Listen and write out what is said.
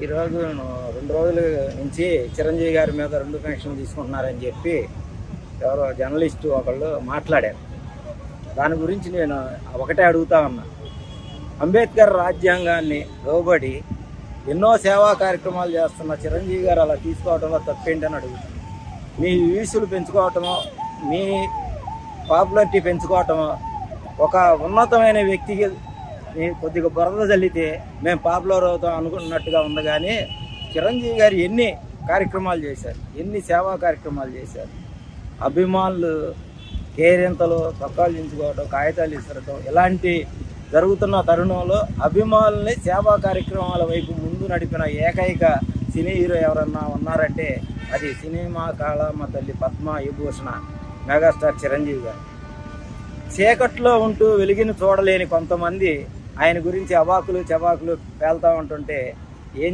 ఈరోజు 2 రోజుల నుంచి చిరంజీవి గారి మీద 2 పెన్షన్లు తీసుకుంటున్నారని చెప్పి ఎవరో జర్నలిస్టు ఒకళ్ళు మాట్లాడారు. దాని గురించి నేను ఒకటే అడుగుతా ఉన్నా. అంబేద్కర్ రాజ్యాంగాన్ని లోబడి ఎన్నో సేవా కార్యక్రమాలు చేస్తున్న చిరంజీవి గారు అలా తీసుకోవడంలో తప్పేంటని అడుగుతాను. మీ వ్యూసులు పెంచుకోవటమో, మీ పాపులారిటీ పెంచుకోవటమో, ఒక ఉన్నతమైన వ్యక్తికి కొద్దిగా బురద చల్లితే మేము పాపులర్ అవుతాం అనుకున్నట్టుగా ఉంది. కానీ చిరంజీవి గారు ఎన్ని కార్యక్రమాలు చేశారు, ఎన్ని సేవా కార్యక్రమాలు చేశారు. అభిమానులు కేరింతలు, తొక్కాలు దించుకోవటం, కాగితాలు ఇసరటం ఇలాంటి జరుగుతున్న తరుణంలో అభిమానుల్ని సేవా కార్యక్రమాల వైపు ముందు నడిపిన ఏకైక సినీ హీరో ఎవరన్నా ఉన్నారంటే అది సినిమా కాళమ్మ తల్లి పద్మ విభూషణ మెగాస్టార్ చిరంజీవి గారు. చీకట్లో ఉంటూ వెలిగిని చూడలేని కొంతమంది ఆయన గురించి అవాకులు చవాకులు పేల్తా ఉంటుంటే ఏం